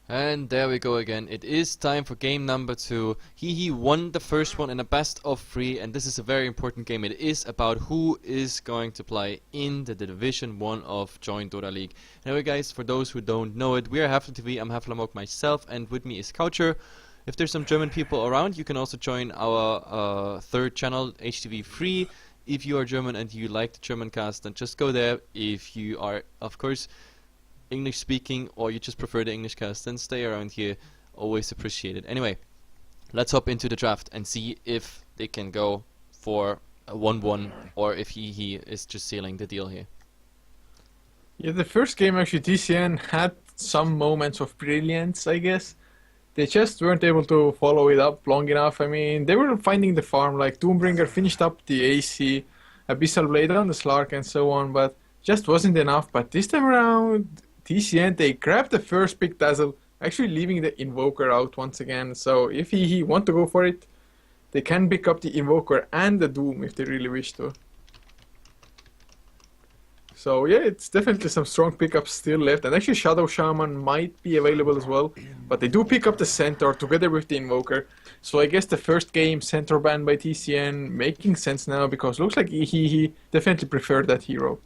And there we go again. It is time for game number 2. Hehe won the first one in a best of 3, and this is a very important game. It is about who is going to play in the Division 1 of joinDOTA League. Anyway guys, for those who don't know it, we are Heflatv, I'm Heflatv myself, and with me is Coucher. If there's some German people around, you can also join our third channel, HTV3. If you are German and you like the German cast, then just go there. If you are, of course, English speaking or you just prefer the English cast, then stay around here. Always appreciated. Anyway, let's hop into the draft and see if they can go for a 1-1 or if he is just sealing the deal here. Yeah, the first game actually TCN had some moments of brilliance, I guess. They just weren't able to follow it up long enough. I mean, they were finding the farm, like Doombringer finished up the AC, Abyssal Blade on the Slark and so on, but just wasn't enough. But this time around, TCN, they grabbed the first pick Dazzle, actually leaving the Invoker out once again. So if he want to go for it, they can pick up the Invoker and the Doom if they really wish to. So yeah, it's definitely some strong pickups still left, and actually Shadow Shaman might be available as well, but they do pick up the Centaur together with the Invoker. So I guess the first game Centaur banned by TCN making sense now, because looks like he definitely preferred that hero.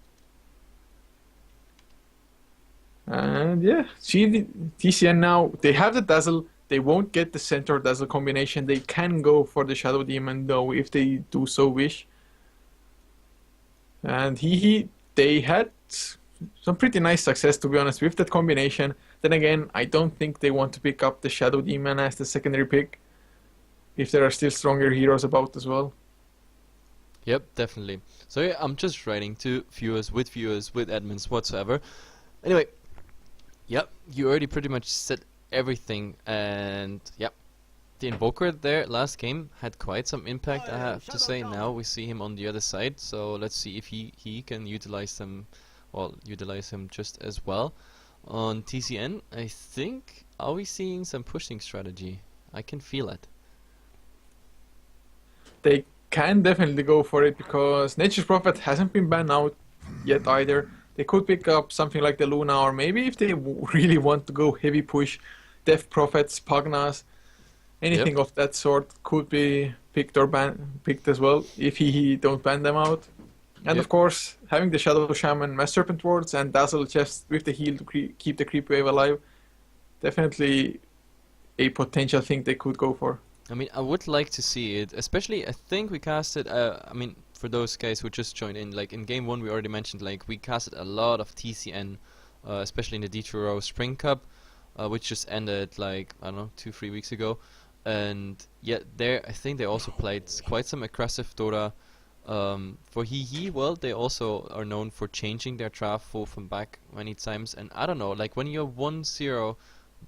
And yeah, see TCN now, they have the Dazzle, they won't get the Centaur Dazzle combination, they can go for the Shadow Demon though if they do so wish. And they had some pretty nice success, to be honest, with that combination. Then again, I don't think they want to pick up the Shadow Demon as the secondary pick, if there are still stronger heroes about as well. Yep, definitely. So yeah, I'm just writing to viewers, with admins whatsoever. Anyway, yep, you already pretty much said everything, and yep. The Invoker there last game had quite some impact, I have to say. Now we see him on the other side, so let's see if he can utilize him just as well. On TCN, I think, are we seeing some pushing strategy? I can feel it. They can definitely go for it, because Nature's Prophet hasn't been banned out yet either. They could pick up something like the Luna, or maybe if they really want to go heavy push, Death Prophets, Pugnas. Anything of that sort could be picked or picked as well if he don't ban them out. And of course, having the Shadow Shaman, Mass Serpent Wards, and Dazzle just with the heal to keep the creep wave alive, definitely a potential thing they could go for. I mean, I would like to see it, especially I think we casted, I mean, for those guys who just joined in, like in game 1 we already mentioned, like we casted a lot of TCN, especially in the D2 Spring Cup, which just ended like, I don't know, 2-3 weeks ago. And yeah, there I think they also played quite some aggressive Dota. For Hehe, well, they also are known for changing their draft forth and back many times. And I don't know, like when you're 1-0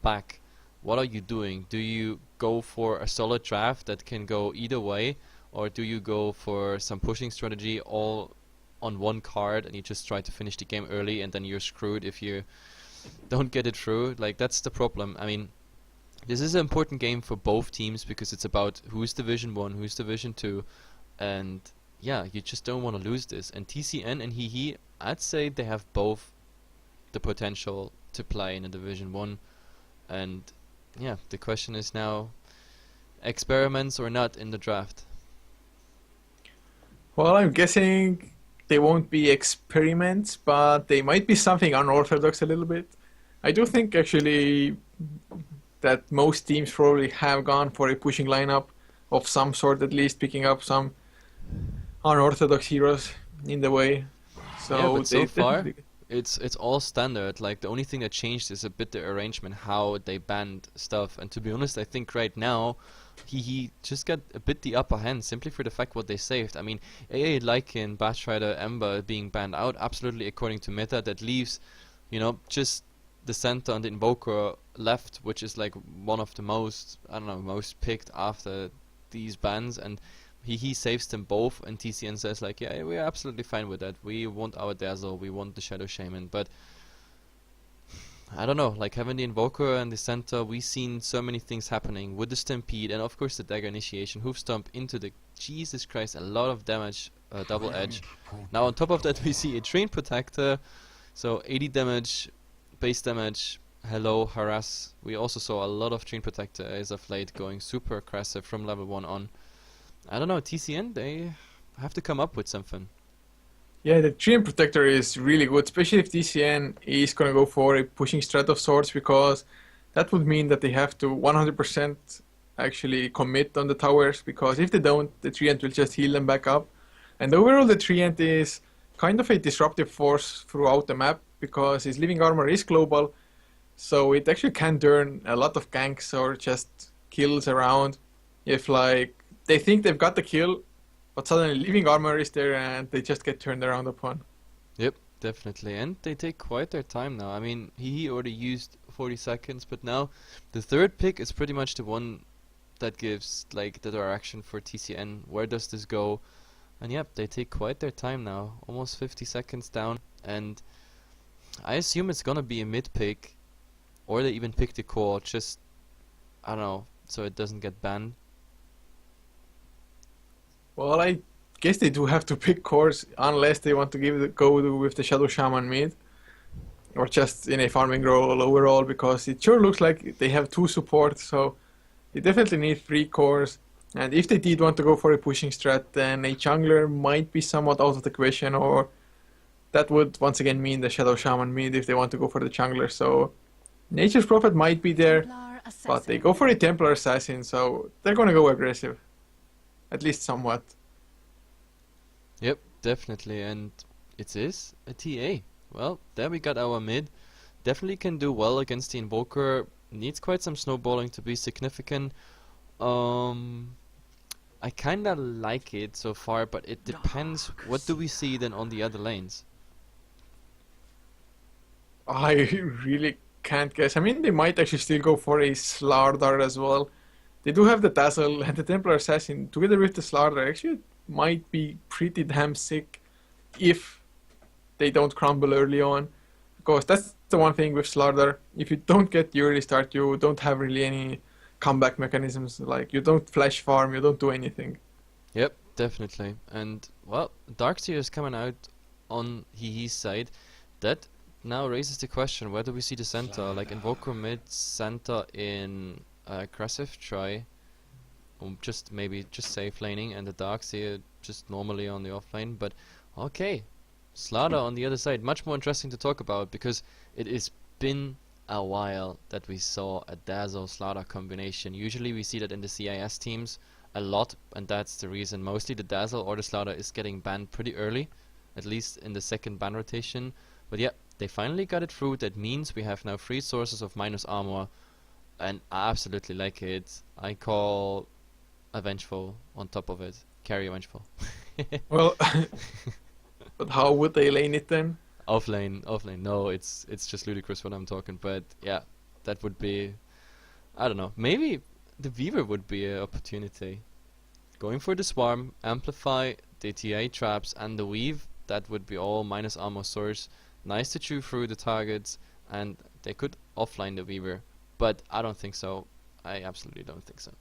back, what are you doing? Do you go for a solid draft that can go either way, or do you go for some pushing strategy all on one card and you just try to finish the game early and then you're screwed if you don't get it through? Like that's the problem. I mean, this is an important game for both teams because it's about who's Division 1, who's Division 2, and yeah, you just don't want to lose this. And TCN and Hehe, I'd say they have both the potential to play in a Division 1, and yeah, the question is now, experiments or not in the draft? Well, I'm guessing they won't be experiments, but they might be something unorthodox a little bit. I do think actually that most teams probably have gone for a pushing lineup of some sort, at least picking up some unorthodox heroes in the way. So yeah, but so far it's all standard. Like the only thing that changed is a bit the arrangement, how they banned stuff. And to be honest, I think right now he just got a bit the upper hand simply for the fact what they saved. I mean, AA Lycan, Bastrider, Ember being banned out absolutely according to meta. That leaves, you know, just the Centaur and the Invoker left, which is like one of the most, I don't know, most picked after these bans, and he saves them both, and TCN says like, yeah, we're absolutely fine with that, we want our Dazzle, we want the Shadow Shaman. But I don't know, like having the Invoker and the Centaur, we've seen so many things happening with the Stampede, and of course the Dagger Initiation, Hoof Stomp into the, Jesus Christ, a lot of damage, double edge. Now on top of that we see a Train Protector, so 80 damage, base damage, hello, harass. We also saw a lot of Chain Protector as of late going super aggressive from level 1 on. I don't know, TCN, they have to come up with something. Yeah, the Treant Protector is really good, especially if TCN is gonna go for a pushing strat of sorts, because that would mean that they have to 100% actually commit on the towers, because if they don't, the Treant will just heal them back up. And overall, the Treant is kind of a disruptive force throughout the map, because his living armor is global, so it actually can turn a lot of ganks or just kills around if like they think they've got the kill, but suddenly living armor is there and they just get turned around upon. Yep, definitely. And they take quite their time now. I mean, he already used 40 seconds, but now the third pick is pretty much the one that gives like the direction for TCN. Where does this go? And yep, they take quite their time now. Almost 50 seconds down. And I assume it's gonna be a mid pick, or they even pick the core, just, I don't know, so it doesn't get banned. Well, I guess they do have to pick cores unless they want to with the Shadow Shaman mid, or just in a farming role overall, because it sure looks like they have two supports, so they definitely need three cores. And if they did want to go for a pushing strat, then a jungler might be somewhat out of the question, or that would once again mean the Shadow Shaman mid if they want to go for the jungler. So Nature's Prophet might be there, Templar but they assassin. go for a Templar Assassin, so they're gonna go aggressive, at least somewhat. Yep, definitely, and it is a TA. Well, there we got our mid. Definitely can do well against the Invoker. Needs quite some snowballing to be significant. Um, I kinda like it so far, but it depends. What do we see then on the other lanes? I really can't guess. I mean, they might actually still go for a Slardar as well. They do have the Dazzle and the Templar Assassin together with the Slardar. Actually, it might be pretty damn sick if they don't crumble early on. Because that's the one thing with Slardar. If you don't get the early start, you don't have really any comeback mechanisms. Like, you don't flash farm, you don't do anything. Yep, definitely. And well, Darkseer is coming out on Hehe's side. That now raises the question: where do we see the center? Like Invoker mid, center in aggressive try, or just maybe just safe laning, and the Darkseer just normally on the offlane. But okay, Slaughter on the other side, much more interesting to talk about because it has been a while that we saw a Dazzle Slaughter combination. Usually we see that in the CIS teams a lot, and that's the reason. Mostly the Dazzle or the Slaughter is getting banned pretty early, at least in the second ban rotation. But yeah, they finally got it through. That means we have now 3 sources of minus armor, and I absolutely like it. I call a Vengeful on top of it. Carry a Vengeful. Well, but how would they lane it then? Offlane, offlane. No, it's just ludicrous what I'm talking. But yeah, that would be, I don't know. Maybe the Weaver would be an opportunity. Going for the Swarm, amplify the TA traps and the Weave. That would be all minus armor source. Nice to chew through the targets, and they could offline the Weaver. But I don't think so. I absolutely don't think so.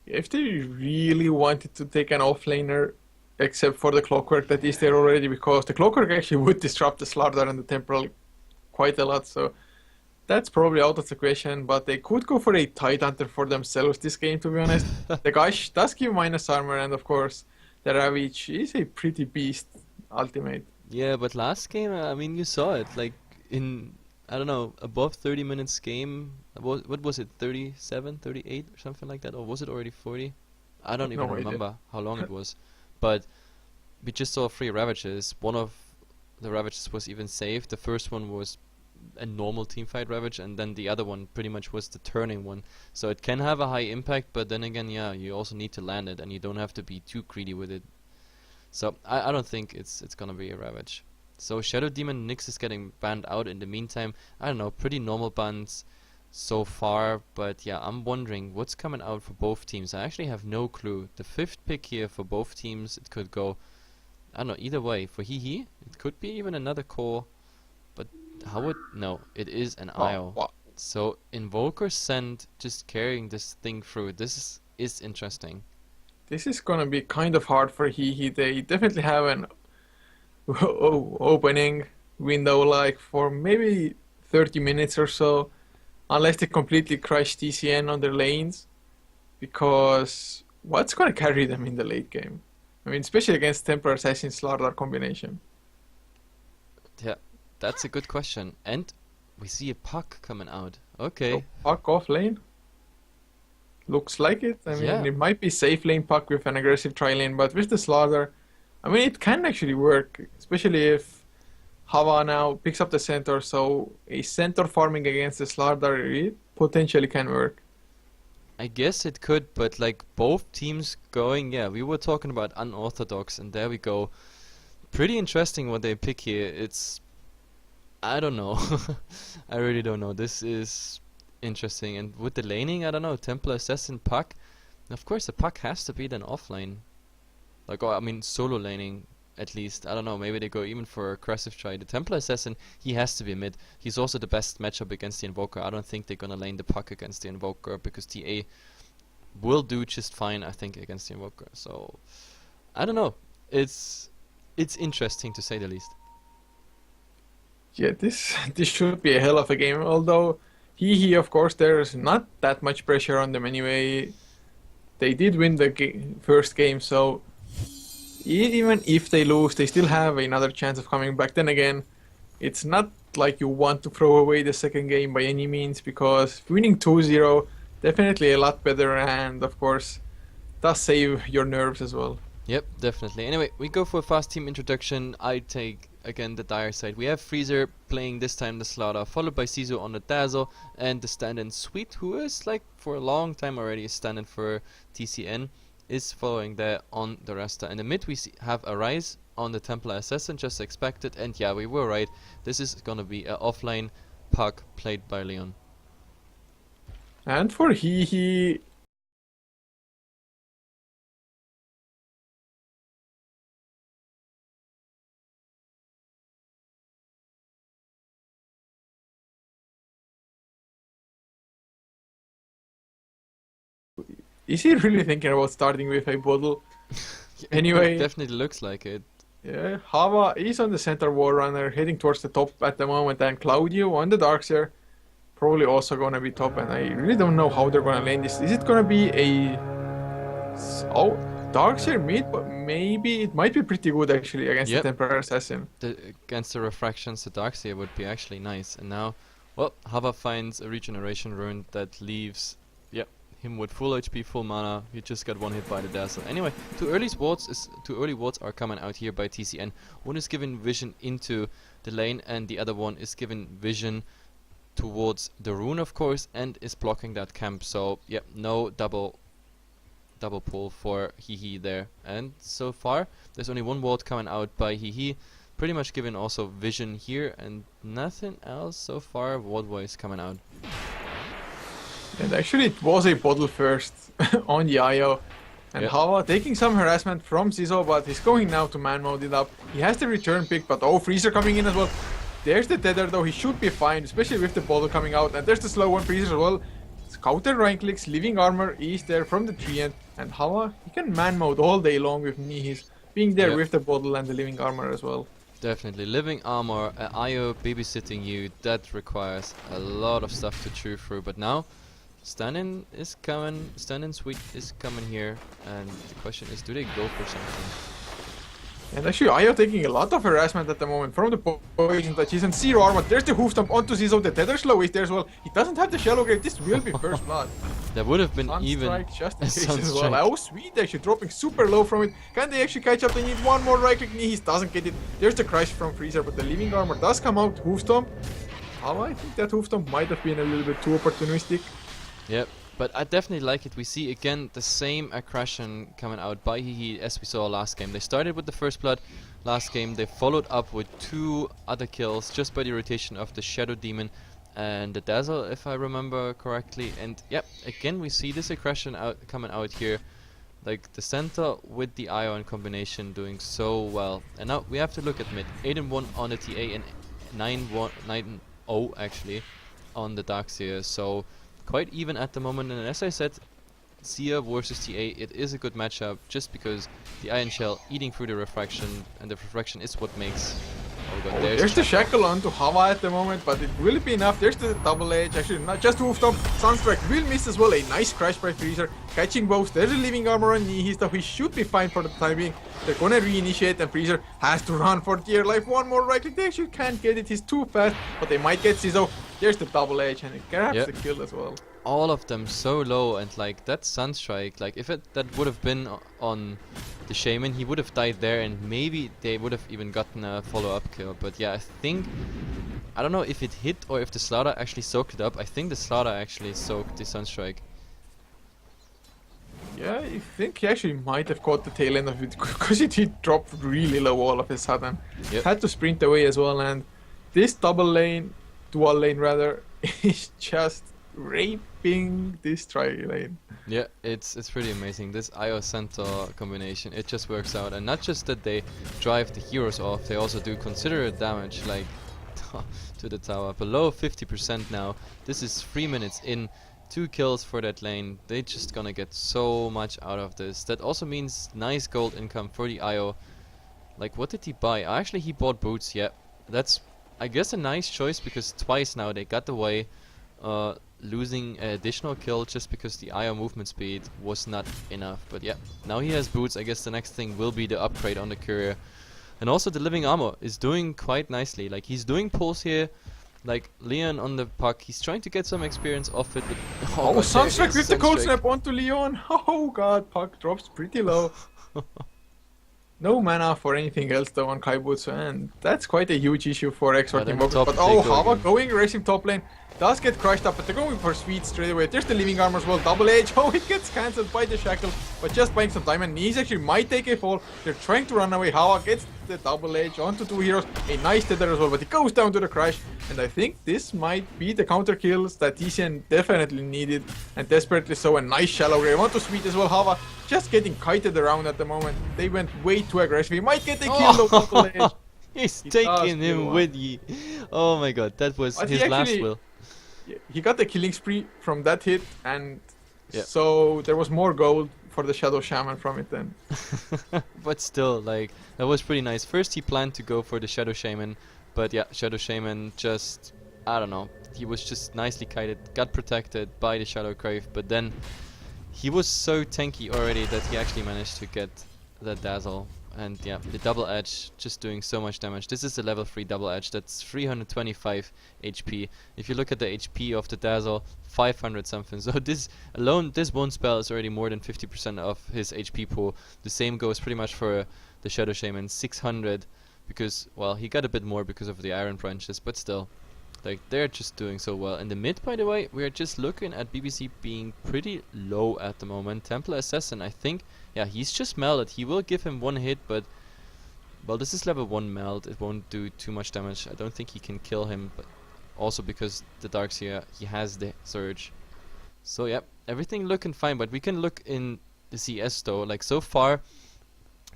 If they really wanted to take an offlaner, except for the Clockwork that is there already, because the Clockwork actually would disrupt the Slardar and the Temporal quite a lot, so that's probably out of the question, but they could go for a Tidehunter for themselves this game, to be honest. The Gush does give minus armor, and of course, the Ravage is a pretty beast ultimate. Yeah, but last game, I mean, you saw it. Like in, I don't know, above 30 minutes game. What was it? 37, 38, or something like that, or was it already 40? I don't even No idea. remember how long it was. But we just saw 3 Ravages. One of the Ravages was even saved. The first one was a normal teamfight Ravage, and then the other one pretty much was the turning one. So it can have a high impact, but then again, yeah, you also need to land it, and you don't have to be too greedy with it. So I don't think it's gonna be a Ravage. So Shadow Demon Nyx is getting banned out in the meantime. I don't know, pretty normal bans so far, but yeah, I'm wondering what's coming out for both teams. I actually have no clue. The 5th pick here for both teams, it could go, I don't know, either way. For Hehe, it could be even another core, but how would, no, it is an IO. Wow. So Invoker Send just carrying this thing through. This is interesting. This is gonna be kind of hard for Hehe. They definitely have an opening window, like for maybe 30 minutes or so, unless they completely crush TCN on their lanes, because what's going to carry them in the late game? I mean, especially against Templar Assassin Slardar combination. Yeah, that's a good question. And we see a puck coming out. Okay. So puck off lane. Looks like it. I mean, Yeah. it might be safe lane puck with an aggressive tri lane, but with the Slardar, I mean, it can actually work, especially if Hava now picks up the center. So a center farming against the Slardar, it potentially can work. I guess it could, but like both teams going, yeah, we were talking about unorthodox, and there we go. Pretty interesting what they pick here. It's, I don't know. I really don't know. This is interesting. And with the laning, I don't know. Templar Assassin puck. Of course, the puck has to be then offline. Like, oh, I mean, solo laning at least. I don't know. Maybe they go even for aggressive try. The Templar Assassin, he has to be mid. He's also the best matchup against the Invoker. I don't think they're gonna lane the puck against the Invoker because TA will do just fine, I think, against the Invoker. So, I don't know. It's interesting to say the least. Yeah, this should be a hell of a game. Although Hehe, of course, there's not that much pressure on them anyway. They did win the first game, so even if they lose, they still have another chance of coming back. Then again, it's not like you want to throw away the second game by any means, because winning 2-0 definitely a lot better, and of course does save your nerves as well. Yep, definitely. Anyway, we go for a fast team introduction. I take, again, the dire side. We have Freezer playing this time the Slaughter, followed by Sisu on the Dazzle, and the stand-in Sweet, who is, like, for a long time already stand-in for TCN, is following there on the Rasta. In the mid, we have Arise on the Templar Assassin, just expected, and yeah, we were right. This is gonna be an offline puck played by Leon. And for Hehe, is he really thinking about starting with a bottle? Anyway, Definitely looks like it. yeah, Hava is on the center war runner, heading towards the top at the moment, and Claudio on the Darkseer, probably also gonna be top, and I really don't know how they're gonna lane this. Is it gonna be a... Oh, Darkseer mid, but maybe it might be pretty good actually against Yep. the Temporary Assassin. Against the refractions, the Darkseer would be actually nice. And now, well, Hava finds a regeneration rune that leaves, him with full HP, full mana. He just got one hit by the Dazzle. Anyway, two early wards are coming out here by TCN. One is given vision into the lane, and the other one is given vision towards the rune, of course, and is blocking that camp. So, yeah, no double pull for Hehe there. And so far, there's only one ward coming out by Hehe. Pretty much given also vision here, and nothing else so far ward-wise coming out. And actually it was a bottle first on the IO. And Yep. Hava taking some harassment from Zizo, but he's going now to man mode it up. He has the return pick, but oh, Freezer coming in as well. There's the tether though, he should be fine, especially with the bottle coming out. And there's the slow one Freezer as well. Counter right clicks, living armor is there from the tree end. And Hava, he can man mode all day long with Nihis being there Yep. with the bottle and the living armor as well. Definitely. Living armor, IO babysitting you, that requires a lot of stuff to chew through. But now, stand-in is coming, stand-in Sweet is coming here. And the question is, do they go for something? And actually, Io taking a lot of harassment at the moment from the poison touches and zero armor. There's the hoof stomp onto Zizo. The tether slow is there as well. He doesn't have the shallow grave. This will be first blood. That would have been even Sunstrike just in a case as well. Sunstrike. Oh, Sweet actually dropping super low from it. Can they actually catch up? They need one more right click. Nihis doesn't get it. There's the crash from Freezer, but the living armor does come out. Hoof stomp. Oh, I think that hoof stomp might have been a little bit too opportunistic. Yep, but I definitely like it. We see again the same aggression coming out by Hehe as we saw last game. They started with the first blood last game. They followed up with 2 other kills just by the rotation of the Shadow Demon and the Dazzle, if I remember correctly. And yep, again we see this aggression coming out here. Like the center with the Ion combination doing so well. And now we have to look at mid. 8-1 on the TA and 9-0 actually on the Darkseer. So quite even at the moment, and as I said, Sia versus TA, it is a good matchup just because the Iron Shell eating through the refraction, and the refraction is what makes, or my god, Oh, there's there's the Shackle. shackle onto Hava at the moment, but it will be enough. There's the double edge. Actually, not just moved up. Sunstrike will miss as well. A nice crash by Freezer. Catching both. There's a living armor on Nihi stuff. He should be fine for the time being. They're gonna reinitiate, and Freezer has to run for dear life. One more right click. They actually can't get it. He's too fast, but they might get Sizzo. There's the double edge, and it grabs Yep. the kill as well. All of them so low, and like that Sunstrike, like if that would have been on the Shaman, he would have died there, and maybe they would have even gotten a follow-up kill. But yeah, I don't know if it hit or if the Slaughter actually soaked it up. I think the Slaughter actually soaked the Sunstrike. Yeah, I think he actually might have caught the tail end of it because it dropped really low all of a sudden. Yep. Had to sprint away as well, and this dual lane rather, is just raping this tri lane. Yeah, it's pretty amazing. This IO Centaur combination, it just works out. And not just that they drive the heroes off, they also do considerate damage, like to the tower. Below 50% now. This is 3 minutes in. 2 kills for that lane. They just gonna get so much out of this. That also means nice gold income for the IO. Like, what did he buy? Actually, he bought boots. Yeah, that's, I guess, a nice choice, because twice now they got away losing an additional kill just because the IO movement speed was not enough. But yeah, now he has boots. I guess the next thing will be the upgrade on the courier. And also the living armor is doing quite nicely. Like, he's doing pulls here. Like, Leon on the puck, he's trying to get some experience off it. But Oh, god, there Sunstrike is with the cold Sunstrike. snap onto Leon. Oh god, puck drops pretty low. No mana for anything else though on Kaibutsu, and that's quite a huge issue for Exort then Invokers. top But they oh, go Hava again. going aggressive top lane. Does get crushed up, but they're going for sweet straight away. There's the living armor as well, double edge. Oh, it gets cancelled by the shackle, but just buying some time, and Knees actually might take a fall. They're trying to run away. Hava gets the double edge onto 2 heroes. A nice tether as well, but it goes down to the crash. And I think this might be the counter kills that TCN definitely needed, and desperately so. A nice shallow grave onto sweet as well. Hava just getting kited around at the moment. They went way too aggressive. He might get a kill though, double edge. He's He does taking kill him one. with you. Oh my god, that was But his he last actually- will. Yeah, he got the killing spree from that hit, and Yeah. so there was more gold for the Shadow Shaman from it then. But still, like, that was pretty nice. First he planned to go for the Shadow Shaman, but yeah, Shadow Shaman just, I don't know, he was just nicely kited, got protected by the Shadow Crave, but then he was so tanky already that he actually managed to get the Dazzle. And yeah, the double edge just doing so much damage. This is a level 3 double edge, that's 325 HP. If you look at the HP of the Dazzle, 500 something. So this alone, this one spell is already more than 50% of his HP pool. The same goes pretty much for the Shadow Shaman, 600, because, well, he got a bit more because of the Iron Branches, but still. Like, they're just doing so well. In the mid, by the way, we are just looking at BBC being pretty low at the moment. Templar Assassin, I think, yeah, he's just melded. He will give him one hit, but, well, this is level 1 meld. It won't do too much damage. I don't think he can kill him, but also because the Darkseer, he has the Surge. So, yeah, everything looking fine, but we can look in the CS, though. Like, so far,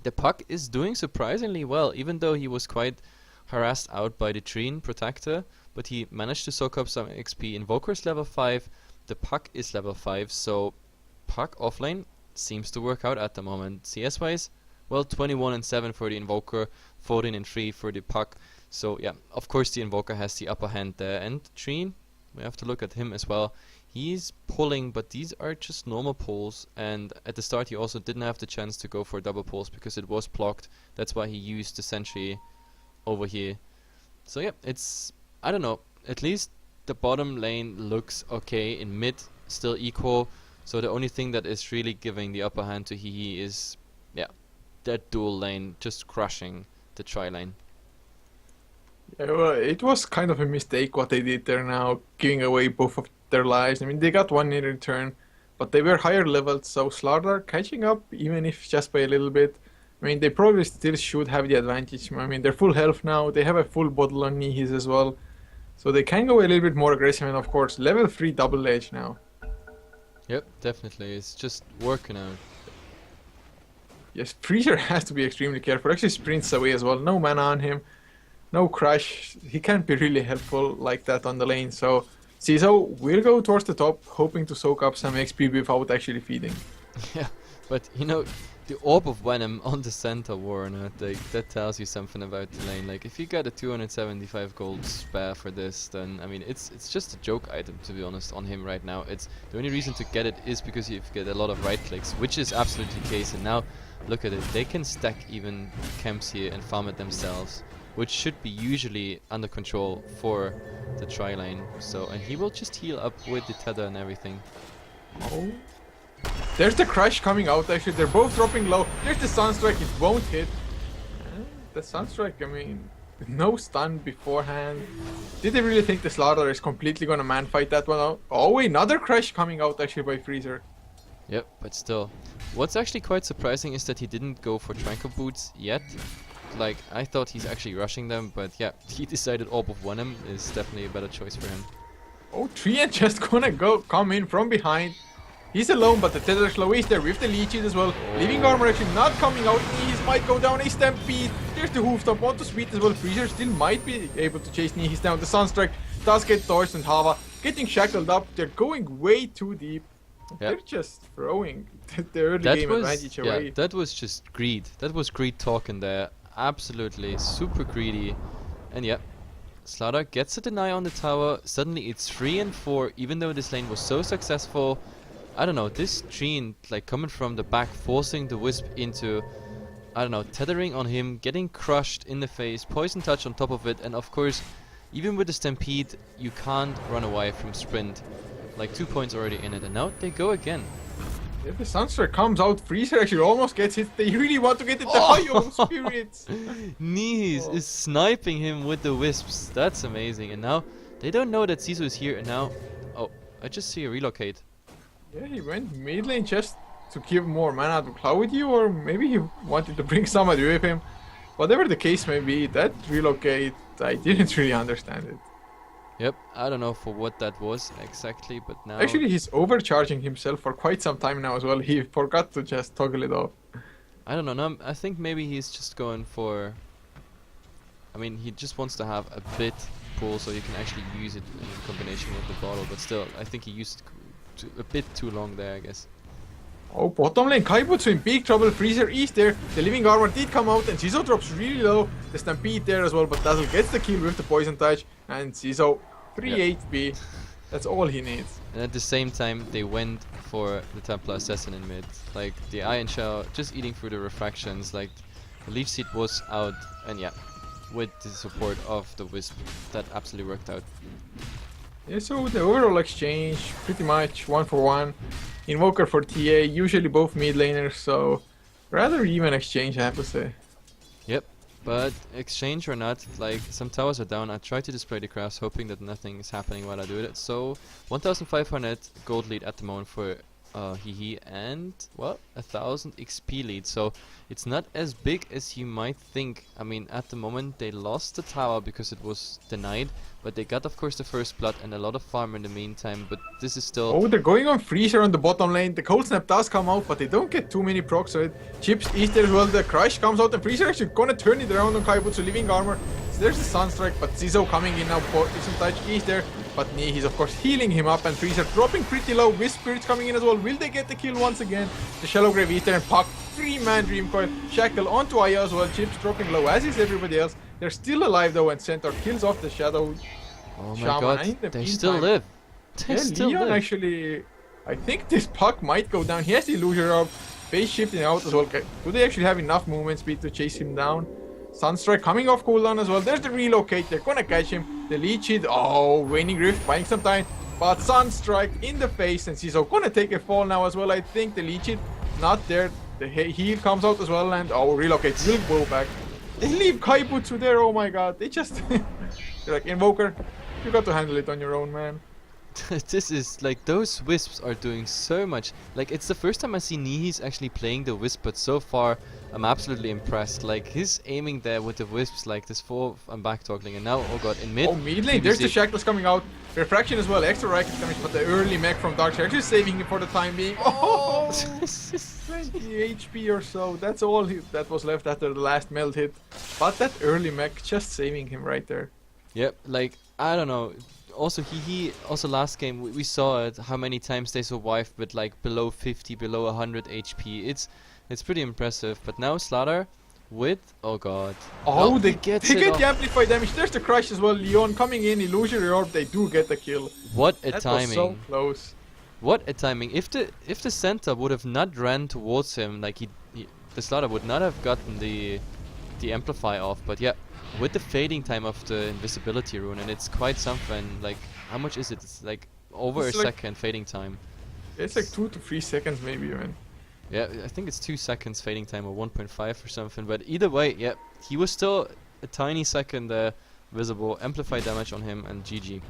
the puck is doing surprisingly well, even though he was quite harassed out by the Trine Protector. But he managed to soak up some XP. Invoker's level 5, the puck is level 5, so puck offlane seems to work out at the moment. CS wise, well, 21 and 7 for the Invoker, 14 and 3 for the puck. So yeah, of course the Invoker has the upper hand there. And Trine, we have to look at him as well. He's pulling, but these are just normal pulls. And at the start he also didn't have the chance to go for double pulls because it was blocked. That's why he used the sentry over here. So yeah, it's, I don't know, at least the bottom lane looks okay. In mid, still equal. So the only thing that is really giving the upper hand to Hehe is, yeah, that dual lane just crushing the tri lane. Yeah, well, it was kind of a mistake what they did there now, giving away both of their lives. I mean, they got one in return, but they were higher leveled, so Slardar catching up, even if just by a little bit. I mean, they probably still should have the advantage. I mean, they're full health now. They have a full bottle on Nihis as well. So they can go a little bit more aggressive. And of course, level 3 double edge now. Yep, definitely. It's just working out. Yes, Freezer has to be extremely careful. Actually sprints away as well. No mana on him. No crash. He can't be really helpful like that on the lane. So Sizzo will go towards the top, hoping to soak up some XP without actually feeding. Yeah, but you know, The Orb of Venom on the center Warner, that tells you something about the lane. Like, if you got a 275 gold spare for this, then, I mean, it's just a joke item, to be honest, on him right now. It's the only reason to get it is because you get a lot of right clicks, which is absolutely the case. And now, look at it, they can stack even camps here and farm it themselves, which should be usually under control for the tri lane. So, and he will just heal up with the tether and everything. Oh. There's the crush coming out actually, they're both dropping low. There's the Sunstrike, it won't hit. The Sunstrike, I mean, no stun beforehand. Did they really think the Slaughter is completely gonna man fight that one out? Oh, another crush coming out actually by Freezer. Yep, but still. What's actually quite surprising is that he didn't go for Tranquil Boots yet. Like, I thought he's actually rushing them, but yeah, he decided Orb of Venom is definitely a better choice for him. Oh, TCN just gonna come in from behind. He's alone, but the tether slow is there with the leeches as well. Oh. Living Armor actually not coming out. Nihis might go down a Stampede. There's the hoof stomp onto speed as well. Freezer still might be able to chase Nihis down. The Sunstrike does get dodged, and Hava getting shackled up. They're going way too deep. Yep. They're just throwing the early game advantage away. Yeah, that was just greed. That was greed talking there. Absolutely super greedy. And yeah, Slaughter gets a deny on the tower. Suddenly it's 3 and 4, even though this lane was so successful. I don't know, this Treant, like, coming from the back, forcing the Wisp into, I don't know, tethering on him, getting crushed in the face, Poison Touch on top of it, and of course, even with the Stampede, you can't run away from Sprint. Like, 2 points already in it, and now they go again. If the Sunstrike comes out, Freezer actually almost gets hit. They really want to get it. The Oh! Spirits. Nihis is sniping him with the Wisps. That's amazing. And now, they don't know that Sisu is here, and now, oh, I just see a relocate. Yeah, he went mid lane just to give more mana to Cloudy, or maybe he wanted to bring somebody with him. Whatever the case may be, that relocate, I didn't really understand it. Yep, I don't know for what that was exactly, but now... Actually, he's overcharging himself for quite some time now as well. He forgot to just toggle it off. I don't know, no, I think maybe he's just going for... I mean, he just wants to have a bit pull so you can actually use it in combination with the bottle, but still, I think he used a bit too long there, I guess. Oh, bottom lane, Kaibutsu in big trouble. Freezer is there. The Living Armor did come out, and Zizo drops really low. The Stampede there as well, but Dazzle gets the kill with the Poison Touch, and Zizo 3 HP. That's all he needs. And at the same time, they went for the Templar Assassin in mid. Like, the Iron Shell just eating through the refractions, like, the Leaf Seed was out, and yeah, with the support of the Wisp, that absolutely worked out. Yeah, so the overall exchange, pretty much 1-for-1. Invoker for TA, usually both mid laners, so rather even exchange, I have to say. Yep, but exchange or not, like, some towers are down. I try to display the crafts, hoping that nothing is happening while I do it. So 1500 gold lead at the moment for Hehe, and well, 1000 XP lead. So it's not as big as you might think. I mean, at the moment they lost the tower because it was denied, but they got, of course, the first blood and a lot of farm in the meantime. But this is still... Oh, they're going on Freezer on the bottom lane. The Cold Snap does come out, but they don't get too many procs on it. Chips is there as well. The Crush comes out, and Freezer actually gonna turn it around on Kaibutsu, Living Armor. So there's the Sunstrike, but Zizo coming in now. Poison Touch is there, but he's of course healing him up, and Freezer dropping pretty low. Wisp Spirits coming in as well. Will they get the kill once again? The Shallow Grave is there, and Puck, 3-man Dream Coil, Shackle onto Aya as well. Chips dropping low, as is everybody else. They're still alive though, and Centaur kills off the Shadow. Oh my Shaman. god, they still live. They still Leon live. actually... I think this Puck might go down. He has the Illusion up. Phase shifting out as well. Okay. Do they actually have enough movement speed to chase him down? Sunstrike coming off cooldown as well. There's the relocate. They're gonna catch him. The leech hit. Oh, Waning Rift buying some time. But Sunstrike in the face, and Zizo gonna take a fall now as well. I think the leech hit not there. The heal comes out as well, and oh, relocate will go back. They leave Kaibutsu there. Oh my god. They just... They're like, Invoker, you got to handle it on your own, man. This is like, those wisps are doing so much. Like, it's the first time I see Nihis actually playing the wisp, but so far I'm absolutely impressed. Like, his aiming there with the wisps, like this forward and back toggling, and now, oh god, in mid. Oh, mid lane, there's the Shackles coming out. Refraction as well, extra racket damage, but the early mech from Darkseid actually saving him for the time being. Oh, 20 HP or so. That's all that was left after the last meld hit. But that early mech just saving him right there. Yep, like, I don't know. Also, he also last game we saw it, how many times they survived with like below 50, below 100 HP. It's It's pretty impressive. But now Slaughter with, oh god. Oh, No, they he gets get it off. the amplified damage. There's the crush as well. Leon coming in, illusory orb. They do get the kill. What a That timing. was so close. What a timing. If the center would have not ran towards him, like the Slaughter would not have gotten the amplify off. But yeah, with the fading time of the invisibility rune, and it's quite something. Like, how much is it? It's like over It's a like- second fading time. It's like 2 to 3 seconds maybe even. Yeah, I think it's 2 seconds fading time or 1.5 or something. But either way, yeah, he was still a tiny second there visible. Amplify damage on him and GG.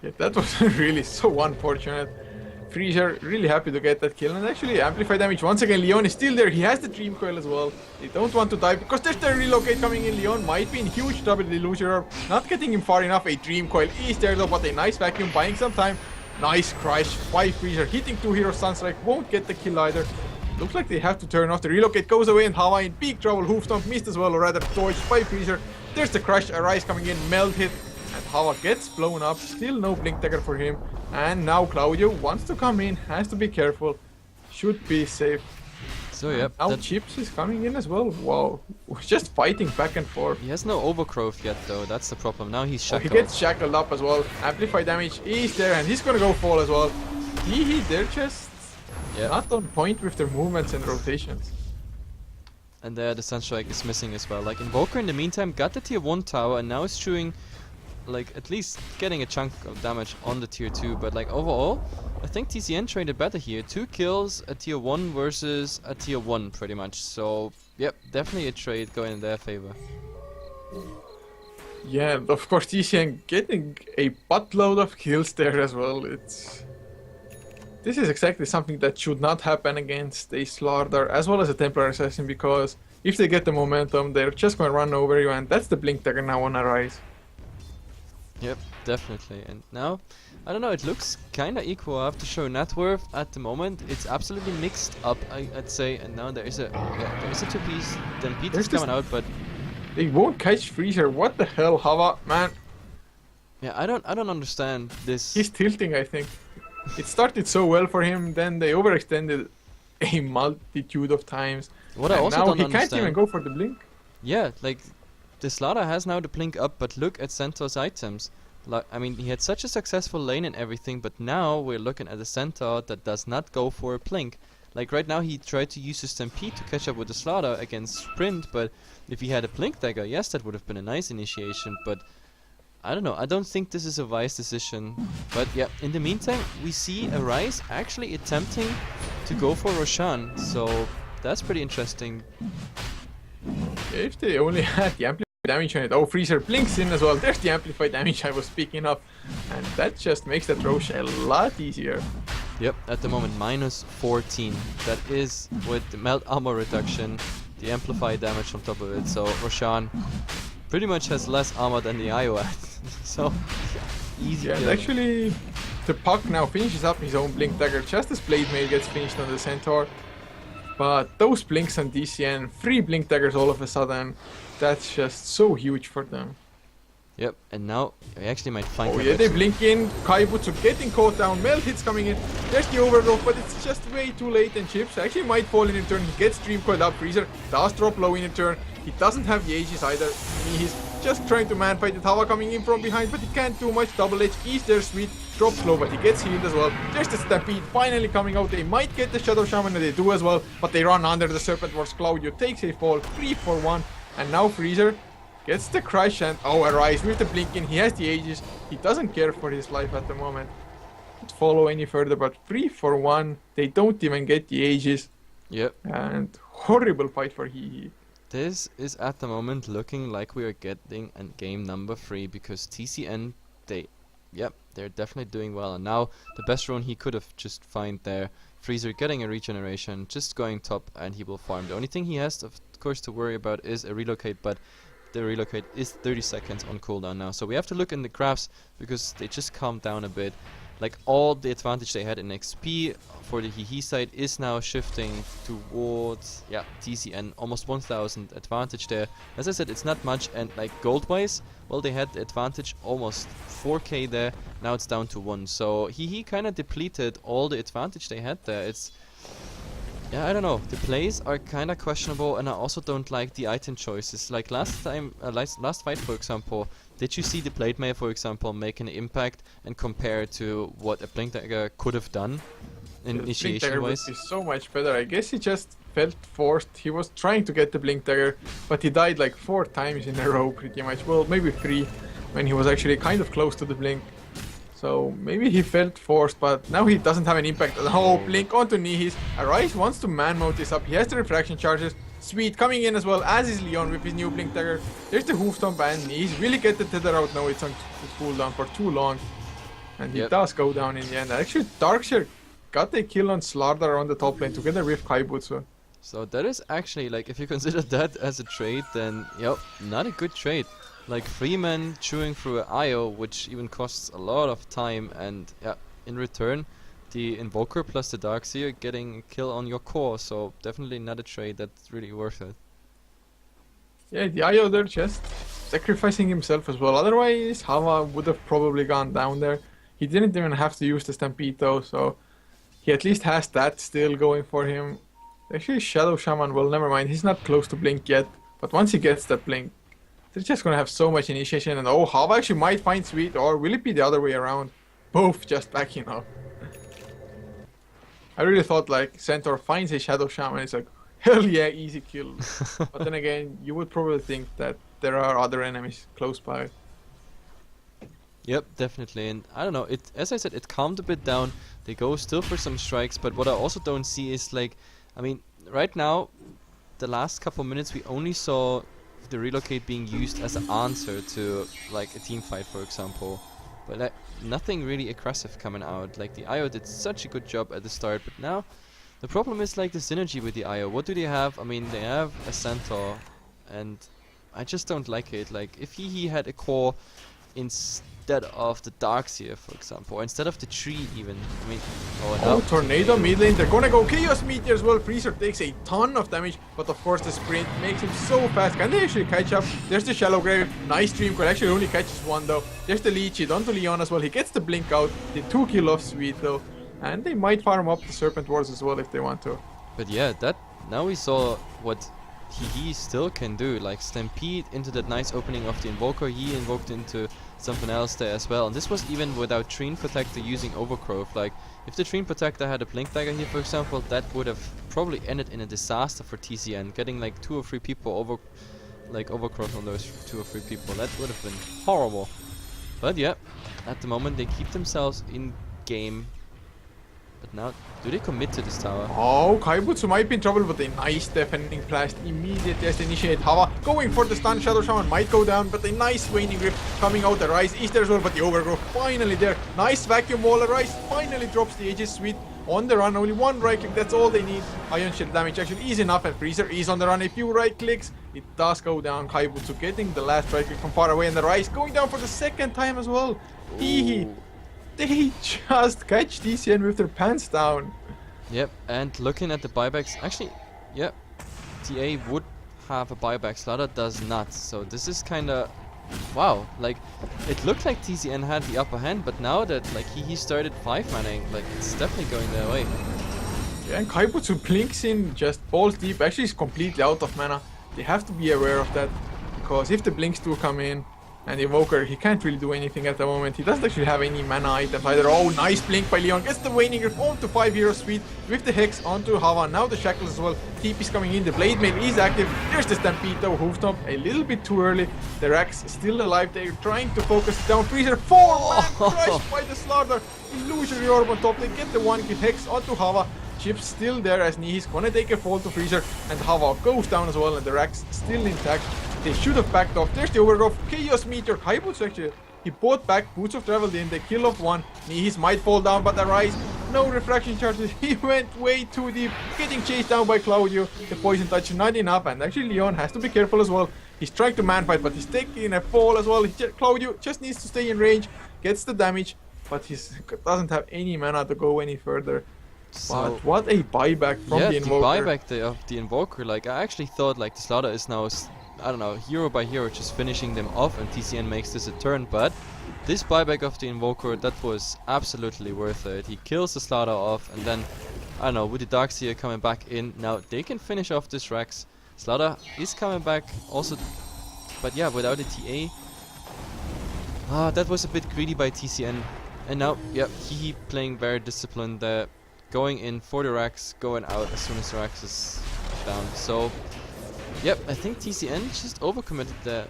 Yeah, that was really so unfortunate. Freezer really happy to get that kill, and actually amplify damage once again. Leon is still there. He has the Dream Coil as well. They don't want to die because there's the relocate coming in. Leon might be in huge trouble. The illusion orb not getting him far enough. A Dream Coil is there though, but a nice vacuum buying some time. Nice crush by Freezer, hitting 2 hero Sunstrike, won't get the kill either. Looks like they have to turn off. The relocate goes away, and Hawa in big trouble. Hoofstomp missed as well, or rather dodged by Freezer. There's the crush, Arise coming in, melt hit, and Hawa gets blown up. Still no blink dagger for him. And now Claudio wants to come in, has to be careful. Should be safe. So yeah, Now that- Chips is coming in as well. Wow, just fighting back and forth. he has no overgrowth yet though. That's the problem. Now he's Oh, he shackled. gets shackled up as well. Amplify damage is there, and he's gonna go fall as well. They're just Yeah. not on point with their movements and rotations. And there the Sunstrike is missing as well. Like Invoker in the meantime got the tier 1 tower and now is chewing, like at least getting a chunk of damage on the tier 2. But like overall, I think TCN traded better here. 2 kills, a tier 1 versus a tier 1 pretty much. So yep, definitely a trade going in their favor. Yeah, and of course TCN getting a buttload of kills there as well. This is exactly something that should not happen against a Slaughter as well as a Templar Assassin, because if they get the momentum, they're just gonna run over you, and that's the Blink Dagger now on Arise. Yep, definitely. And now, I don't know, it looks kinda equal. I have to show net worth at the moment. It's absolutely mixed up, I'd say. And now there is a 2-piece. Then Peter's There's this- coming out, but They won't catch Freezer. What the hell, Hava? Man, yeah, I don't understand this. he's tilting, I think. It started so well for him, then they overextended a multitude of times. What I And also now don't he understand. can't even go for the blink. Yeah, like the Slaughter has now the blink up, but look at Centaur's items. Like, I mean, he had such a successful lane and everything, but now we're looking at a Centaur that does not go for a blink. Like right now, he tried to use his Stampede to catch up with the Slaughter against Sprint, but if he had a blink dagger, yes, that would have been a nice initiation. But I don't know. I don't think this is a wise decision. But yeah, in the meantime, we see Arise actually attempting to go for Roshan, so that's pretty interesting. If they only had the amplified damage on it. Oh, Freezer blinks in as well. There's the amplified damage I was speaking of. And that just makes that Roche a lot easier. Yep, at the moment minus 14. That is with the melt armor reduction, the amplified damage on top of it. So Roshan pretty much has less armor than the IOS. So easy Yeah, and kill. actually, the Puck now finishes up his own Blink Dagger just as Blade Mail gets finished on the Centaur. But those blinks on DCN, 3 Blink Daggers all of a sudden, that's just so huge for them. Yep, and now we actually might find Oh him yeah, they actually- blink in, Kaibutsu getting caught down, Melt hits coming in, there's the overgrowth, but it's just way too late, and Chips actually might fall in return. He gets Dream Coiled up, Freezer does drop low in return, he doesn't have the Aegis either. I mean, he's just trying to man fight the Tawa coming in from behind, but he can't do much. Double Edge is there, sweet, drops low, but he gets healed as well. There's the Stampede finally coming out, they might get the Shadow Shaman, and they do as well, but they run under the Serpent Wars. Claudio takes a fall, 3-for-1, and now Freezer gets the crush, and oh, Arise with the blinking. He has the Aegis. He doesn't care for his life at the moment. Don't follow any further, but 3-for-1. They don't even get the Aegis. Yep, And horrible fight for Hehe. this is at the moment looking like we are getting a game number 3 because TCN, they're definitely doing well. And now the best rune he could have just find there. Freezer getting a regeneration, just going top, and he will farm. The only thing he has, of course, to worry about is a relocate, but the relocate is 30 seconds on cooldown now. So we have to look in the graphs because they just calmed down a bit. Like all the advantage they had in XP for the Hehe side is now shifting towards TCN, almost 1000 advantage there. As I said, it's not much, and like gold wise, well, they had the advantage almost 4k there. Now it's down to 1. So Hehe kind of depleted all the advantage they had there. Yeah, I don't know. The plays are kind of questionable, and I also don't like the item choices. Like last time, last fight, for example, did you see the Blade Mail, for example, make an impact and compare to what a Blink Dagger could have done The Blink Dagger would initiation-wise? be so much better. I guess he just felt forced. He was trying to get the Blink Dagger, but he died like 4 times in a row pretty much. Well, maybe 3 when he was actually kind of close to the Blink. So maybe he felt forced, but now he doesn't have an impact. Oh, Blink onto Nihis. Arise wants to man mode this up. He has the refraction charges. Sweet coming in as well, as is Leon with his new Blink Dagger. There's the Hoof Stomp and Nihis really get the tether out now. It's on cooldown for too long. And he does go down in the end. Actually, Darkshire got a kill on Slardar on the top lane together with Kaibutsu. So that is actually, like, if you consider that as a trade, then, yep, not a good trade. Like, 3 men chewing through an IO, which even costs a lot of time, and, yeah, in return, the Invoker plus the Darkseer getting a kill on your core, so definitely not a trade that's really worth it. Yeah, the IO there just sacrificing himself as well. Otherwise, Hava would have probably gone down there. He didn't even have to use the Stampede though, so he at least has that still going for him. Actually, Shadow Shaman, well, never mind. He's not close to Blink yet, but once he gets that Blink, they're just gonna have so much initiation, and oh, Hava actually might find Sweet, or will it be the other way around? Both just backing up. I really thought like Centaur finds a Shadow Shaman, it's like, hell yeah, easy kill. But then again, you would probably think that there are other enemies close by. Yep, definitely, and I don't know, it, as I said, it calmed a bit down. They go still for some strikes, but what I also don't see is, like, I mean, right now, the last couple minutes we only saw the relocate being used as an answer to, like, a team fight, for example. But like, nothing really aggressive coming out. Like, the IO did such a good job at the start, but now the problem is, like, the synergy with the IO. What do they have? I mean, they have a Centaur, and I just don't like it. Like, if he had a core instead of the Darkseer, for example, or instead of the tree even. I mean, oh, Tornado mid lane, they're gonna go Chaos Meteor as well. Freezer takes a ton of damage, but of course the sprint makes him so fast. Can they actually catch up? There's the Shallow Grave, nice Dream Coil, actually only catches 1 though. There's the leech, hit onto Leon as well, he gets the blink out, the 2 kill off Sweet though. And they might farm up the Serpent Wars as well if they want to. But yeah, that, now we saw what he still can do, like Stampede into that nice opening of the Invoker. He invoked into something else there as well, and this was even without Trine Protector using Overgrowth. Like, if the Trine Protector had a Blink Dagger here, for example, that would have probably ended in a disaster for TCN, getting like 2 or 3 people Overgrowth on those 2 or 3 people. That would have been horrible. But yeah, at the moment they keep themselves in game. But now, do they commit to this tower? Oh, Kaibutsu might be in trouble, but a nice defending blast immediately as they initiate. Hava going for the stun. Shadow Shaman might go down, but a nice waning grip coming out. The Rise is there as well, but the Overgrowth finally there. Nice vacuum wall. The Rise finally drops the Aegis. Sweet on the run. Only 1 right click, that's all they need. Ion Shield damage actually is enough, and Freezer is on the run. A few right clicks, it does go down. Kaibutsu getting the last right click from far away, and the Rise going down for the 2nd time as well. Hehe. They just catch TCN with their pants down. Yep, and looking at the buybacks, actually, yep, TA would have a buyback, Slaughter does not. So this is kinda, wow, like, it looked like TCN had the upper hand, but now that, like, he started 5-manning, like, it's definitely going their way. Yeah, and Kaibutsu blinks in, just balls deep, actually is completely out of mana. They have to be aware of that, because if the blinks do come in, and the Evoker, he can't really do anything at the moment. He doesn't actually have any mana items either. Oh, nice blink by Leon. Gets the Waning Grip onto 5 Hero Sweet with the Hex onto Hava. Now the Shackles as well. TP is coming in. The Blade Mail is active. There's the Stampede though. Hoof Stomp a little bit too early. The Rax still alive. They're trying to focus it down. Freezer 4-man crushed by the Slaughter. Illusory Orb on top. They get the 1 kill. Hex onto Hava. Chip's still there as Nihi's gonna take a fall to Freezer, and Hava goes down as well, and the Rax still intact. They should have backed off. There's the Overgrowth. Chaos Meteor. Kaibutsu actually, he bought back. Boots of Traveled in. They kill off 1. Nihi's might fall down, but the Rise, no refraction charges. He went way too deep, getting chased down by Claudio. The Poison Touch not enough, and actually Leon has to be careful as well. He's trying to man fight, but he's taking a fall as well. Claudio just needs to stay in range, gets the damage, but he doesn't have any mana to go any further. So but what a buyback from the Invoker. Yeah, the buyback of the Invoker, like, I actually thought, like, the Slaughter is now, I don't know, hero by hero, just finishing them off, and TCN makes this a turn, but this buyback of the Invoker, that was absolutely worth it. He kills the Slaughter off, and then, I don't know, with the Darkseer coming back in, now they can finish off this Rex. Slaughter is coming back also, but yeah, without a TA. That was a bit greedy by TCN. And now, yeah, Hehe playing very disciplined there, going in for the Rex, going out as soon as the Rex is down. So, yep, I think TCN just overcommitted there.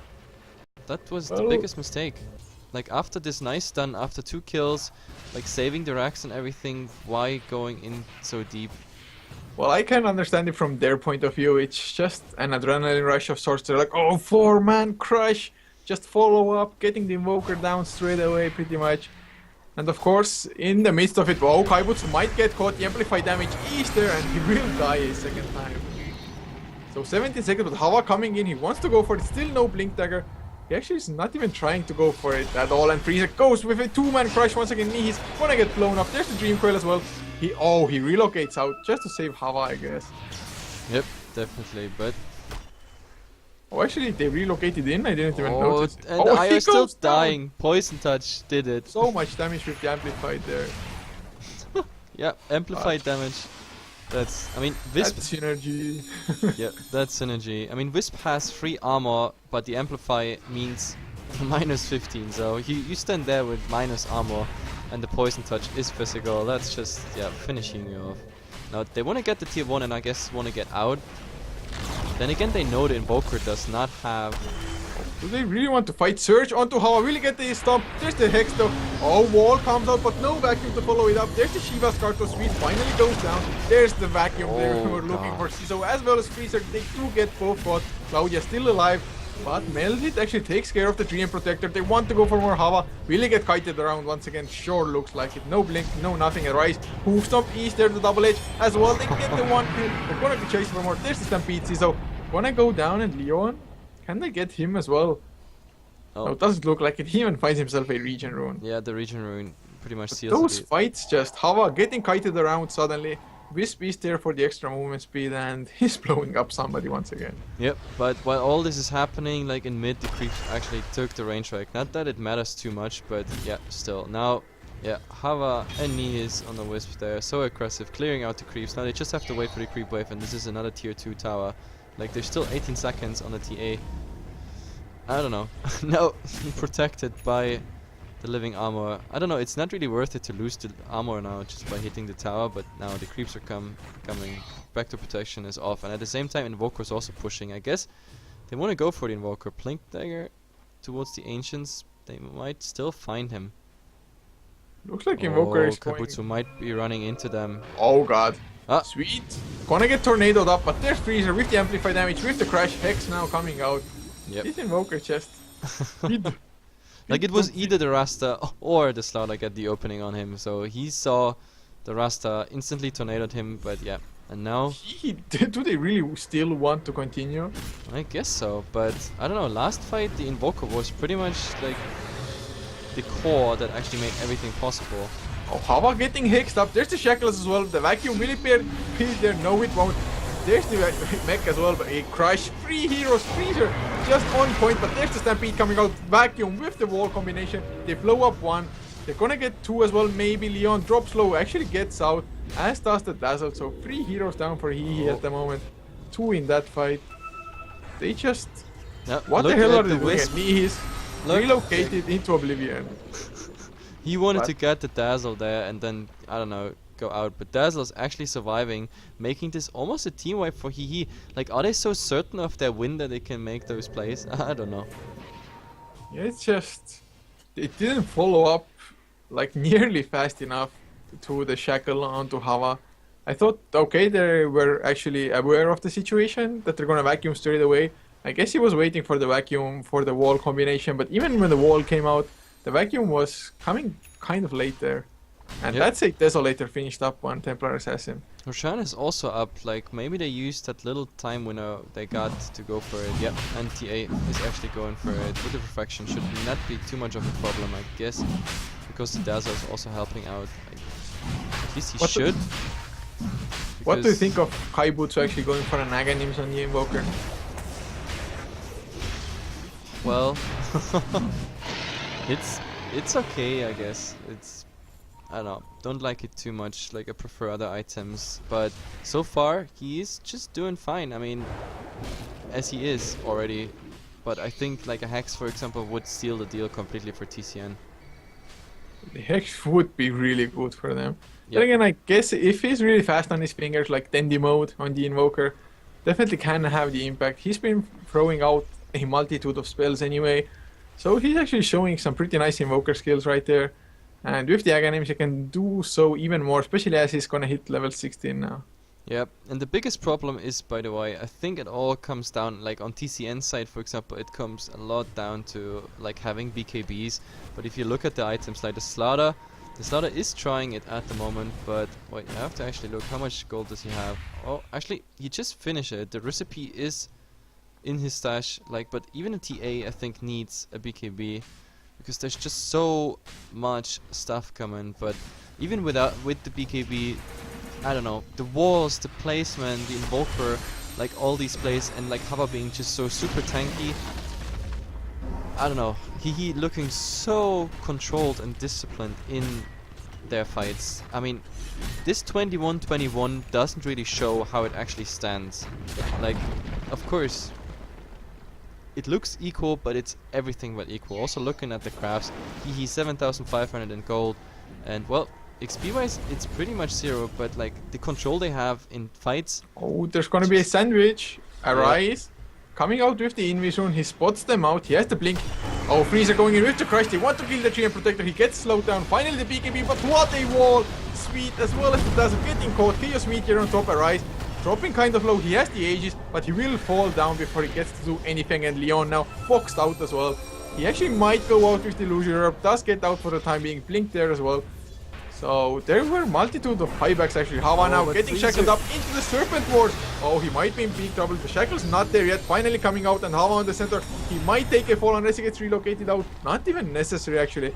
That was the biggest mistake. Like, after this nice stun, after 2 kills, like saving the Rex and everything, why going in so deep? Well, I can understand it from their point of view. It's just an adrenaline rush of sorts. They're like, oh, 4-man crush. Just follow up, getting the Invoker down straight away, pretty much. And of course, in the midst of it, oh, Kaibutsu might get caught. The amplified damage is there, and he will die a second time. So 17 seconds, but Hava coming in. He wants to go for it. Still no Blink Dagger. He actually is not even trying to go for it at all. And Freezer goes with a 2-man crush once again. He's gonna get blown up. There's the Dream Coil as well. He relocates out just to save Hava, I guess. Yep, definitely, but... Oh, actually, they relocated in. I didn't even notice it. And I is still dying. Down. Poison Touch did it. So much damage with the Amplified there. Yeah, Amplified damage. That's... I mean, Wisp... That's synergy. Yeah, that's synergy. I mean, Wisp has 3 armor, but the Amplify means minus 15. So you stand there with minus armor, and the Poison Touch is physical. That's just, yeah, finishing you off. Now, they want to get the tier 1 and I guess want to get out. Then again, they know the Invoker does not have... Do they really want to fight? Surge onto Hava, really get the stomp. There's the Hex though. Oh, wall comes out, but no vacuum to follow it up. There's the Shiva Scarto Sweet finally goes down. There's the vacuum they were looking for. So as well as Freezer, they do get both got. Claudia still alive, but Melvit actually takes care of the Dream Protector. They want to go for more Hava. Really get kited around once again. Sure looks like it. No blink, no nothing. Arise. Hoof stomp is there, the double edge as well. They get the 1 kill. They're gonna be chasing for more. There's the Stampede. So gonna go down, and Leon, can they get him as well? Oh, no, it doesn't look like it. He even finds himself a Regen Rune. Yeah, the Regen Rune pretty much seals those fights just Hava getting kited around suddenly. Wisp is there for the extra movement speed, and he's blowing up somebody once again. Yep, but while all this is happening, like in mid, the creeps actually took the range track. Not that it matters too much, but yeah, still. Now, yeah, Hava and Nihis on the Wisp there, so aggressive, clearing out the creeps. Now they just have to wait for the creep wave, and this is another tier 2 tower. Like, there's still 18 seconds on the TA. I don't know. No, protected by the living armor. I don't know, it's not really worth it to lose the armor now just by hitting the tower, but now the creeps are coming. Back to protection is off, and at the same time Invoker is also pushing. I guess they want to go for the Invoker. Blink Dagger towards the Ancients. They might still find him. Looks like Invoker is Kaibutsu going... might be running into them. Oh god. Sweet. Gonna get tornadoed up, but there's Freezer with the amplified damage, with the crash. Hex now coming out. Yep. This Invoker just... Like, it was either the Rasta or the Slaughter get the opening on him, so he saw the Rasta, instantly tornadoed him, but yeah. And now... Do they really still want to continue? I guess so, but I don't know, last fight the Invoker was pretty much like the core that actually made everything possible. Oh, Hava getting hexed up. There's the Shackles as well. The vacuum will appear there. No, it won't. There's the mech as well, but a crush. 3 heroes, Freezer just on point, but there's the Stampede coming out. Vacuum with the wall combination. They blow up 1. They're gonna get 2 as well. Maybe Leon drops low, actually gets out, as does the Dazzle. So 3 heroes down for Hehe at the moment. 2 in that fight. They just... Yep, what the hell are they doing? Wisp. He's relocated into oblivion. He wanted to get the Dazzle there and then, I don't know, go out. But Dazzle is actually surviving, making this almost a team wipe for Hehe. Like, are they so certain of their win that they can make those plays? I don't know. Yeah, it's just... it didn't follow up like nearly fast enough to the shackle onto Hava. I thought, okay, they were actually aware of the situation, that they're gonna vacuum straight away. I guess he was waiting for the vacuum for the wall combination, but even when the wall came out, the vacuum was coming kind of late there. And that's a Desolator finished up on Templar Assassin. Roshan is also up, like maybe they used that little time window they got to go for it. Yep, and TA is actually going for it with the Perfection. Should not be too much of a problem, I guess, because the Dazzle is also helping out. At least he should. What do you think of Kaibutsu actually going for an Aghanims on the Invoker? Well, it's okay, I guess. I don't know, don't like it too much. Like I prefer other items, but so far he is just doing fine. I mean, as he is already, but I think like a Hex, for example, would seal the deal completely for TCN. The Hex would be really good for them. Then Yep. again, I guess if he's really fast on his fingers, like Dandy mode on the Invoker, definitely can have the impact. He's been throwing out a multitude of spells anyway, so he's actually showing some pretty nice Invoker skills right there. And with the Aghanims, he can do so even more, especially as he's gonna hit level 16 now. Yep, and the biggest problem is, by the way, I think it all comes down, like on TCN side, for example, it comes a lot down to like having BKBs. But if you look at the items like the Slaughter is trying it at the moment, but wait, I have to actually look, how much gold does he have? Oh, actually, he just finished it. The recipe is in his stash, like, but even a TA, I think, needs a BKB. Because there's just so much stuff coming, but even with the BKB, I don't know, the walls, the placement, the Invoker, like all these plays, and like Hava being just so super tanky. I don't know, he looking so controlled and disciplined in their fights. I mean, this 21-21 doesn't really show how it actually stands. Like, of course, it looks equal, but it's everything but equal. Also looking at the crafts, he's 7,500 in gold, and well, XP wise it's pretty much zero, but like the control they have in fights. Oh, there's gonna be a sandwich. Arise. Coming out with the Invision, he spots them out, he has the blink. Oh, Freezer going in with the crush, they want to kill the Treant Protector, he gets slowed down, finally the BKB, but what a wall! Sweet, as well as the Dazzle getting caught, Chaos Meteor on top, Arise. Dropping kind of low, he has the Aegis, but he will fall down before he gets to do anything, and Leon now boxed out as well. He actually might go out with the Illusion Orb, does get out for the time being, blink there as well. So there were multitude of buybacks actually. Hava now getting shackled up into the Serpent Ward. Oh, he might be in big trouble. The shackle's not there yet. Finally coming out, and Hava on the center. He might take a fall unless he gets relocated out. Not even necessary actually.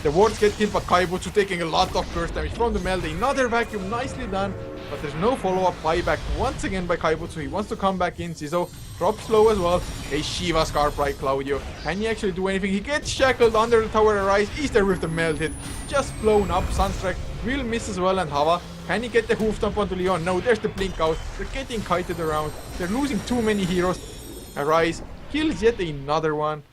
The wards get killed, but Kaibutsu taking a lot of burst damage from the meld. Another vacuum, nicely done. But there's no follow-up buyback once again by Kaibutsu. He wants to come back in. Zizo drops low as well. A Shiva Scarp by Claudio. Can he actually do anything? He gets shackled under the tower. Arise. Is there with the meld hit? Just blown up. Sunstrike will miss as well. And Hava, can he get the hoof stomp onto Leon? No, there's the blink out. They're getting kited around. They're losing too many heroes. Arise kills yet another one.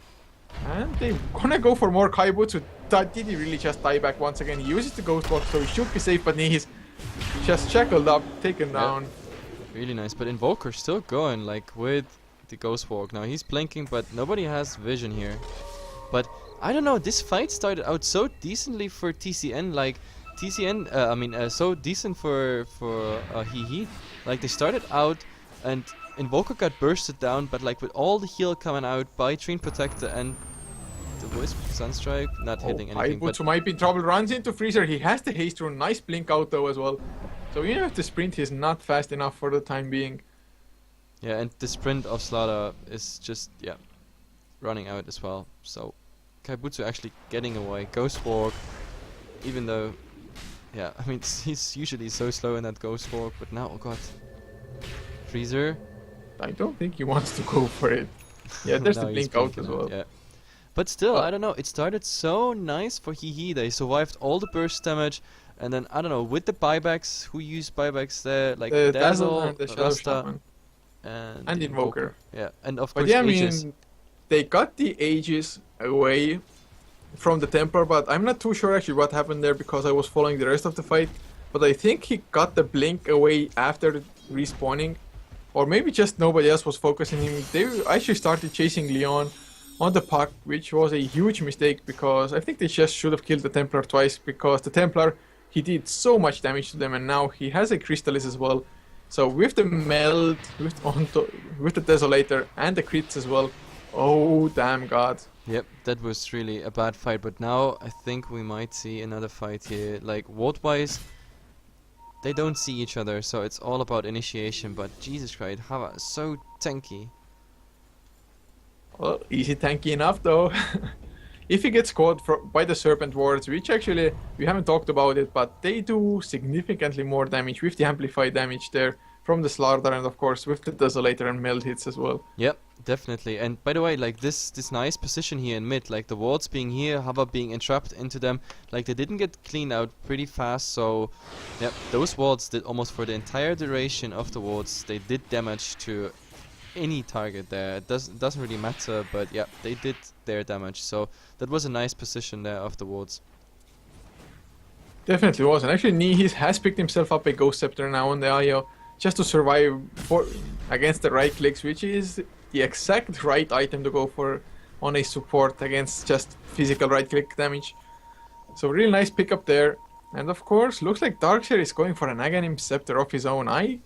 And they're gonna go for more. Kaibutsu. Did he really just die back once again? He uses the ghost box, so he should be safe, but he's just shackled up, taken down. Really nice, but Invoker still going, like with the Ghost Walk. Now he's blinking, but nobody has vision here. But I don't know, this fight started out so decently for TCN, like TCN, so decent for Hehe. Like they started out and Invoker got bursted down, but like with all the heal coming out by Treant Protector and the Wisp, Sunstrike, not hitting anything. Kaibutsu might be in trouble, runs into Freezer, he has the haste rune, nice blink out though as well. So even with the sprint, he's not fast enough for the time being. Yeah, and the sprint of Slaughter is just, yeah, running out as well. So Kaibutsu actually getting away. Ghost Walk, even though, yeah, I mean, he's usually so slow in that Ghost Walk, but now, oh god. Freezer. I don't think he wants to go for it. Yeah, there's the blink out as well. Yeah. But still, I don't know, it started so nice for Hehe. They survived all the burst damage, and then, I don't know, with the buybacks, who used buybacks there? Like Dazzle, and the Shadow Shaman. And Invoker. Yeah, and of But course yeah, I Aegis. mean, they got the Aegis away from the Templar, but I'm not too sure actually what happened there because I was following the rest of the fight. But I think he got the blink away after respawning, or maybe just nobody else was focusing him. They actually started chasing Leon on the puck, which was a huge mistake because I think they just should have killed the Templar twice because the Templar, he did so much damage to them, and now he has a Crystallis as well. So with the meld, with the Desolator and the crits as well, oh damn god. Yep, that was really a bad fight, but now I think we might see another fight here. Like, ward-wise, they don't see each other, so it's all about initiation, but Jesus Christ, Hava is so tanky. Well, is he tanky enough though? If he gets caught by the Serpent Wards, which actually, we haven't talked about it, but they do significantly more damage with the amplified damage there. from the Slaughter, and of course with the Desolator and meld hits as well. Yep, definitely. And by the way, like this nice position here in mid, like the wards being here, Hover being entrapped into them, like they didn't get cleaned out pretty fast. So, yep, those wards did almost for the entire duration of the wards. They did damage to any target there. It doesn't really matter, but yeah, they did their damage. So that was a nice position there of the wards. Definitely was, and actually Hehe has picked himself up a Ghost Scepter now on the IO just to survive against the right clicks, which is the exact right item to go for on a support against just physical right click damage. So really nice pickup there, and of course looks like Darkseer is going for an Aghanim Scepter of his own. I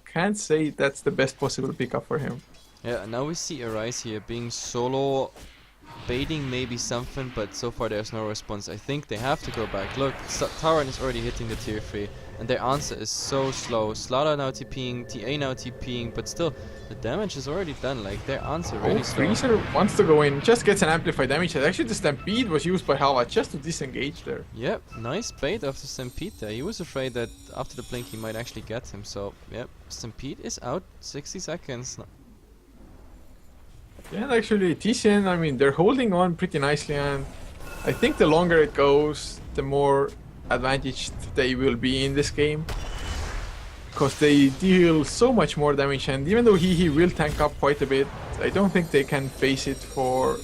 can't say that's the best possible pickup for him. Yeah, now we see Arise here being solo, baiting maybe something, but so far there's no response. I think they have to go back. Look, Taran is already hitting the tier 3, and their answer is so slow. Slaughter now TPing, TA now TPing, but still, the damage is already done. Like, their answer really slow. Freezer wants to go in, just gets an amplified damage. Actually, the Stampede was used by Hava just to disengage there. Yep, nice bait of the Stampede there. He was afraid that after the blink he might actually get him, so yep, Stampede is out, 60 seconds. Yeah, and actually, TCN, I mean, they're holding on pretty nicely, and I think the longer it goes, the more advantaged they will be in this game. Because they deal so much more damage, and even though Hehe will tank up quite a bit, I don't think they can face it for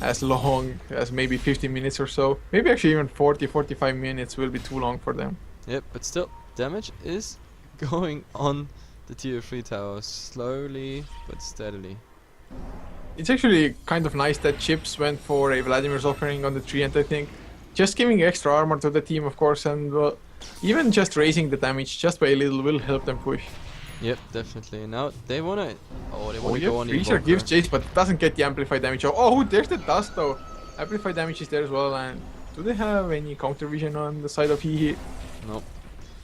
as long as maybe 15 minutes or so. Maybe actually even 40-45 minutes will be too long for them. Yep, but still, damage is going on the tier 3 tower, slowly but steadily. It's actually kind of nice that Chips went for a Vladimir's offering on the Treant, I think. Just giving extra armor to the team, of course, and even just raising the damage just by a little will help them push. Yep, definitely. Now they wanna... Oh, they wanna yeah, go on the Freezer Invoker. gives chase, but doesn't get the amplified damage. Oh, there's the dust though. Amplified damage is there as well, and do they have any counter vision on the side of Hehe? No.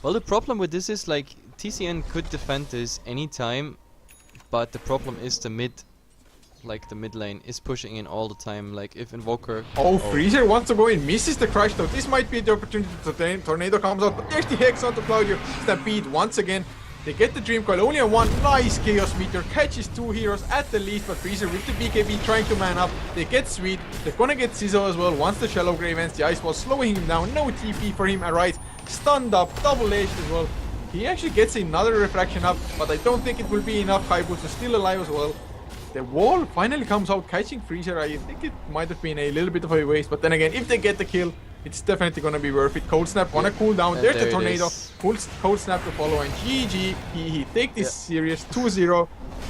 Well, the problem with this is, like, TCN could defend this anytime, but the problem is the mid... Like the mid lane is pushing in all the time. Like if Invoker. Oh, Freezer wants to go in, misses the crush though. This might be the opportunity to Tornado comes out. But there's the Hex onto Claudio. Stampede once again. They get the Dream Coil. Only a one nice Chaos Meteor. Catches two heroes at the least. But Freezer with the BKB trying to man up. They get Sweet. They're gonna get Scizzo as well. Once the Shallow Grave ends, the Ice Wall slowing him down. No TP for him. Arise. Stunned up. Double edged as well. He actually gets another Refraction up. But I don't think it will be enough. Kaibu's is still alive as well. The wall finally comes out, catching Freezer. I think it might have been a little bit of a waste, but then again, if they get the kill, it's definitely gonna be worth it. Cold Snap wanna cool down. There's the Tornado. Cold Snap to follow, and GG. He take this series 2-0,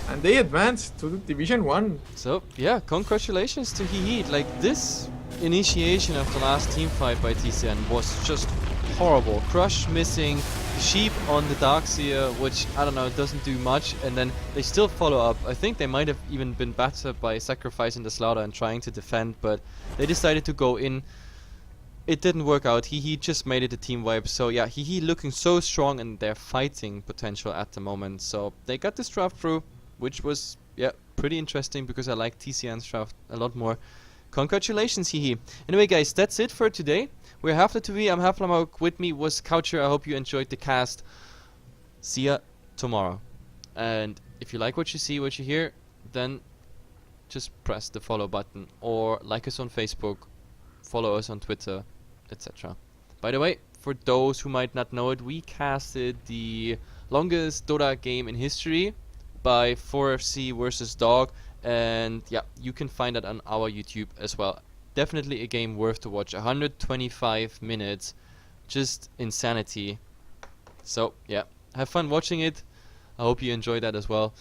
and they advance to the Division 1. So yeah, congratulations to Hehe. Like this initiation of the last team fight by TCN was just horrible. Crush missing, Sheep on the Darkseer, which I don't know, doesn't do much, and then they still follow up. I think they might have even been better by sacrificing the Slaughter and trying to defend, but they decided to go in. It didn't work out. Hehe just made it a team wipe. So yeah, Hehe looking so strong in their fighting potential at the moment. So they got this draft through, which was yeah pretty interesting because I like TCN's draft a lot more. Congratulations, Hehe. Anyway, guys, that's it for today. We're Heflatv. I'm Heflatv. With me was Coucher. I hope you enjoyed the cast. See ya tomorrow. And if you like what you see, what you hear, then just press the follow button or like us on Facebook, follow us on Twitter, etc. By the way, for those who might not know it, we casted the longest Dota game in history by 4FC versus Dog. And yeah, you can find that on our YouTube as well. Definitely a game worth to watch. 125 minutes, just insanity. So yeah, have fun watching it. I hope you enjoy that as well.